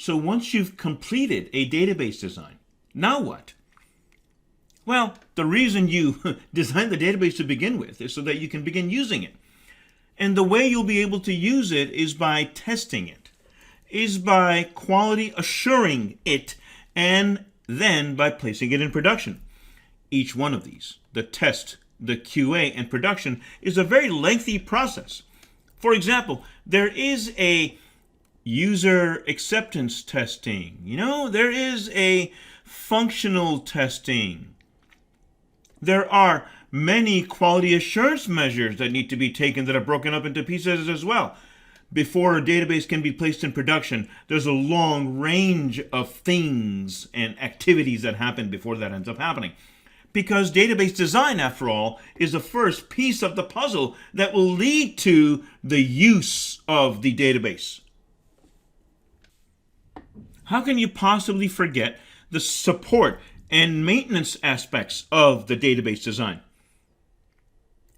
So once you've completed a database design, now what? Well, the reason you designed the database to begin with is so that you can begin using it. And the way you'll be able to use it is by testing it, is by quality assuring it, and then by placing it in production. Each one of these, the test, the QA, and production, is a very lengthy process. For example, there is a user acceptance testing. There is a functional testing. There are many quality assurance measures that need to be taken that are broken up into pieces as well. Before a database can be placed in production, there's a long range of things and activities that happen before that ends up happening. Because database design, after all, is the first piece of the puzzle that will lead to the use of the database. How can you possibly forget the support and maintenance aspects of the database design?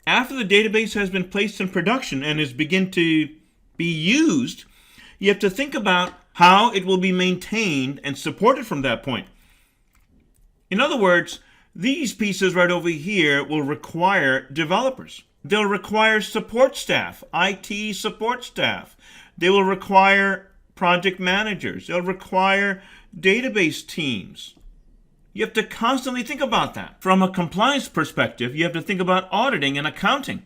After the database has been placed in production and is begin to be used, you have to think about how it will be maintained and supported from that point. In other words, these pieces right over here will require developers. They'll require support staff, IT support staff. They will require project managers. They'll require database teams. You have to constantly think about that. From a compliance perspective, you have to think about auditing and accounting.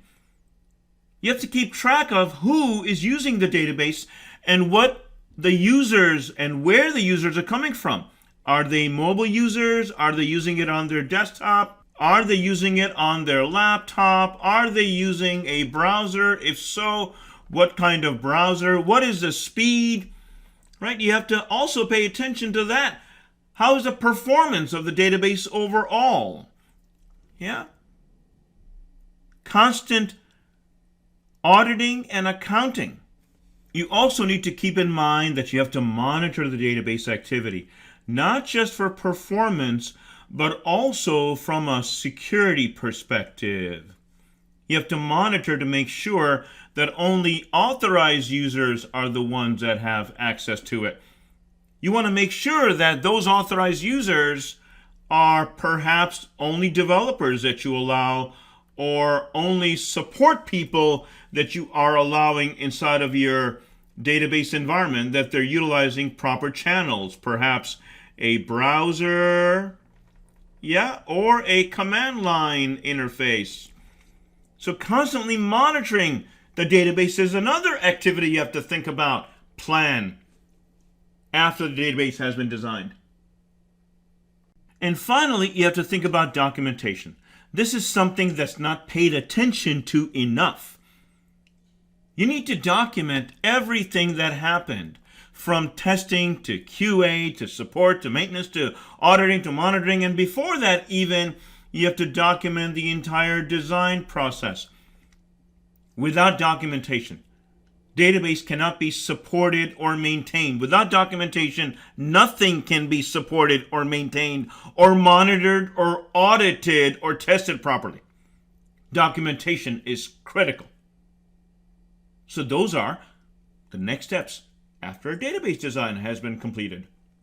You have to keep track of who is using the database and what the users and where the users are coming from. Are they mobile users? Are they using it on their desktop? Are they using it on their laptop? Are they using a browser? If so, what kind of browser? What is the speed? Right? You have to also pay attention to that. How is the performance of the database overall? Yeah. Constant auditing and accounting. You also need to keep in mind that you have to monitor the database activity, not just for performance, but also from a security perspective. You have to monitor to make sure that only authorized users are the ones that have access to it. You want to make sure that those authorized users are perhaps only developers that you allow, or only support people that you are allowing inside of your database environment, that they're utilizing proper channels, perhaps a browser, or a command line interface. So constantly monitoring the database is another activity you have to think about, plan, after the database has been designed. And finally, you have to think about documentation. This is something that's not paid attention to enough. You need to document everything that happened, from testing to QA to support to maintenance to auditing to monitoring, and before that even, you have to document the entire design process. Without documentation, database cannot be supported or maintained. Without documentation, nothing can be supported or maintained or monitored or audited or tested properly. Documentation is critical. So those are the next steps after a database design has been completed.